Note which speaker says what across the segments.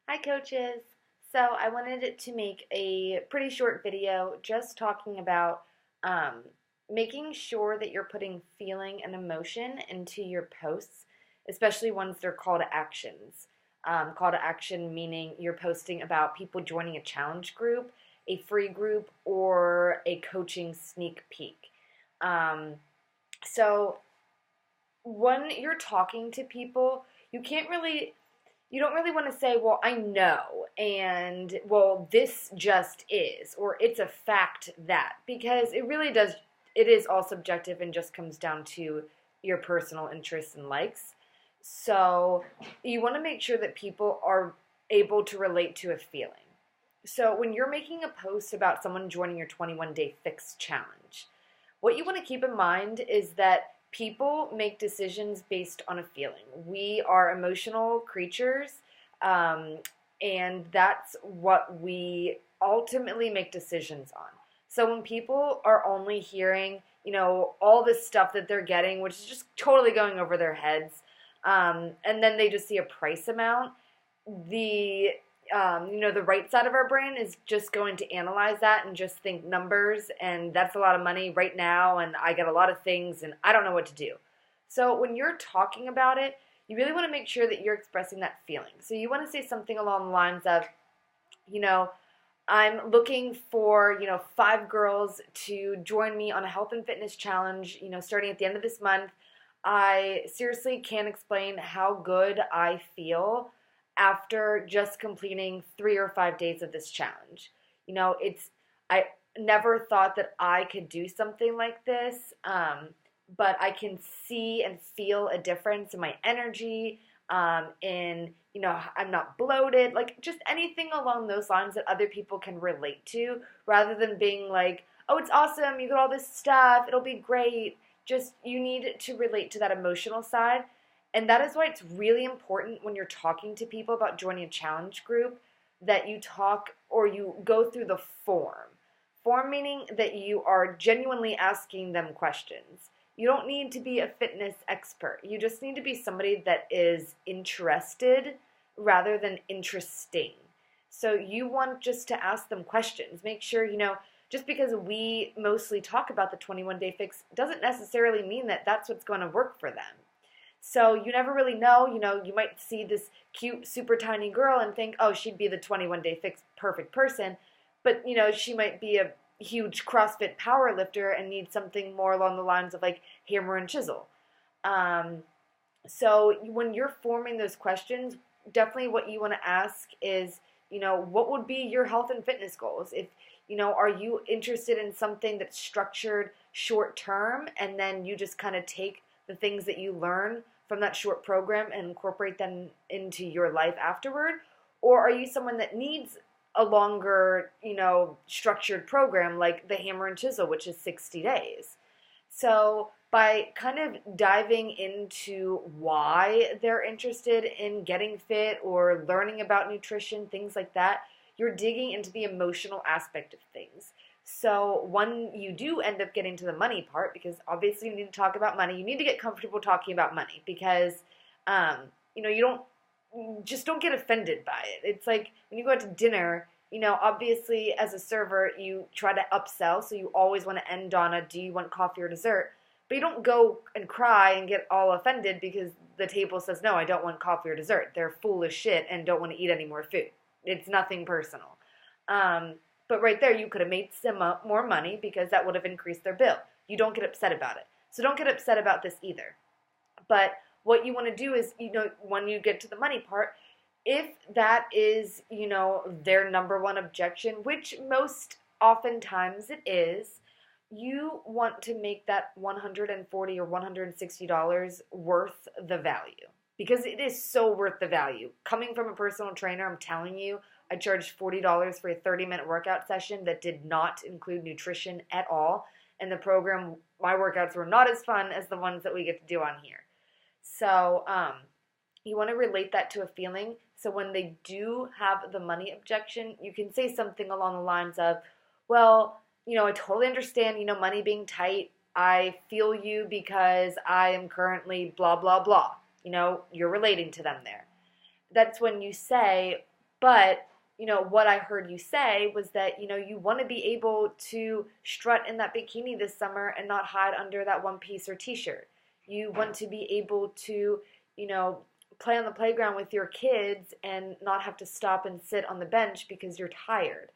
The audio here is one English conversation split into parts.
Speaker 1: Hi, coaches. So I wanted to make a pretty short video just talking about um, making sure that you're putting feeling and emotion into your posts, especially ones that are call to actions. Call to action meaning you're posting about people joining a challenge group, a free group, or a coaching sneak peek. Um, so when you're talking to people, you can't really you don't really want to say, well, I know, and well, this just is, or it's a fact that, because it is all subjective and just comes down to your personal interests and likes. So you want to make sure that people are able to relate to a feeling. So when you're making a post about someone joining your 21-day fix challenge, what you want to keep in mind is that people make decisions based on a feeling. We are emotional creatures, um, and that's what we ultimately make decisions on. So when people are only hearing, all this stuff that they're getting, which is just totally going over their heads, and then they just see a price amount, the the right side of our brain is just going to analyze that and just think numbers, and that's a lot of money right now, and I get a lot of things, and I don't know what to do. So when you're talking about it, you really want to make sure that you're expressing that feeling. So you want to say something along the lines of, you know, I'm looking for, 5 girls to join me on a health and fitness challenge, starting at the end of this month. I seriously can't explain how good I feel after just completing 3 or 5 days of this challenge. I never thought that I could do something like this, but I can see and feel a difference in my energy, I'm not bloated, like just anything along those lines that other people can relate to, rather than being like, oh, it's awesome, you got all this stuff, it'll be great. Just, you need to relate to that emotional side. And that is why it's really important when you're talking to people about joining a challenge group that you talk or you go through the form. Form meaning that you are genuinely asking them questions. You don't need to be a fitness expert. You just need to be somebody that is interested rather than interesting. So you want just to ask them questions. Make sure, just because we mostly talk about the 21-day fix doesn't necessarily mean that that's what's going to work for them. So you never really know, you might see this cute, super tiny girl and think, oh, she'd be the 21-day fix perfect person. But, she might be a huge CrossFit power lifter and need something more along the lines of like hammer and chisel. So when you're forming those questions, definitely what you want to ask is, what would be your health and fitness goals? If, are you interested in something that's structured short term, and then you just kind of take the things that you learn from that short program and incorporate them into your life afterward? Or are you someone that needs a longer, structured program like the hammer and chisel, which is 60 days? So by kind of diving into why they're interested in getting fit or learning about nutrition, things like that, you're digging into the emotional aspect of things. So when you do end up getting to the money part, because obviously you need to talk about money, you need to get comfortable talking about money, because, you don't get offended by it. It's like when you go out to dinner, obviously as a server, you try to upsell, so you always want to end on a, do you want coffee or dessert? But you don't go and cry and get all offended because the table says, no, I don't want coffee or dessert. They're full of shit and don't want to eat any more food. It's nothing personal. But right there, you could have made some more money because that would have increased their bill. You don't get upset about it. So don't get upset about this either. But what you want to do is, when you get to the money part, if that is, their number one objection, which most oftentimes it is, you want to make that $140 or $160 worth the value, because it is so worth the value. Coming from a personal trainer, I'm telling you, I charged $40 for a 30-minute workout session that did not include nutrition at all. And the program, my workouts were not as fun as the ones that we get to do on here. So you want to relate that to a feeling. So when they do have the money objection, you can say something along the lines of, well, I totally understand, money being tight. I feel you because I am currently blah, blah, blah. You're relating to them there. That's when you say, But, what I heard you say was that, you want to be able to strut in that bikini this summer and not hide under that one piece or t-shirt. You want to be able to, you know, play on the playground with your kids and not have to stop and sit on the bench because you're tired.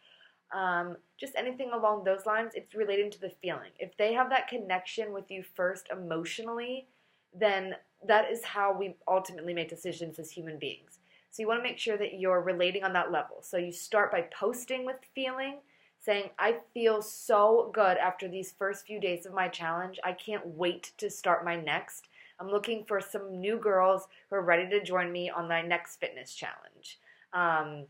Speaker 1: Just anything along those lines, it's relating to the feeling. If they have that connection with you first emotionally, then that is how we ultimately make decisions as human beings. So you want to make sure that you're relating on that level. So you start by posting with feeling, saying, I feel so good after these first few days of my challenge. I can't wait to start my next. I'm looking for some new girls who are ready to join me on my next fitness challenge. And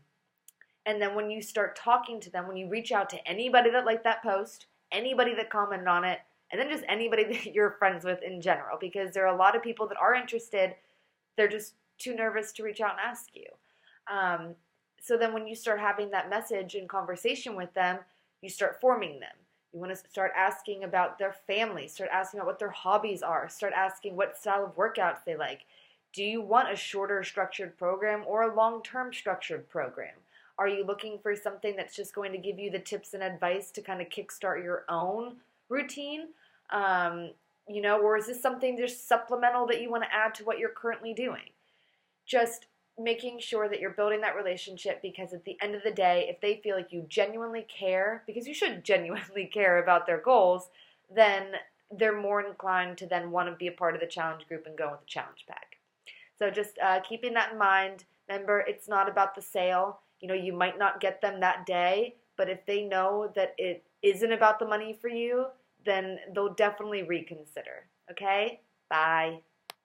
Speaker 1: then when you start talking to them, when you reach out to anybody that liked that post, anybody that commented on it, and then just anybody that you're friends with in general, because there are a lot of people that are interested, they're just too nervous to reach out and ask you. So then when you start having that message and conversation with them, you start forming them. You want to start asking about their family, start asking about what their hobbies are, start asking what style of workouts they like. Do you want a shorter structured program or a long-term structured program? Are you looking for something that's just going to give you the tips and advice to kind of kickstart your own routine? Or is this something just supplemental that you want to add to what you're currently doing? Just making sure that you're building that relationship, because at the end of the day, if they feel like you genuinely care, because you should genuinely care about their goals, then they're more inclined to then want to be a part of the challenge group and go with the challenge pack. So just keeping that in mind. Remember, it's not about the sale. You might not get them that day, but if they know that it isn't about the money for you, then they'll definitely reconsider. Okay? Bye.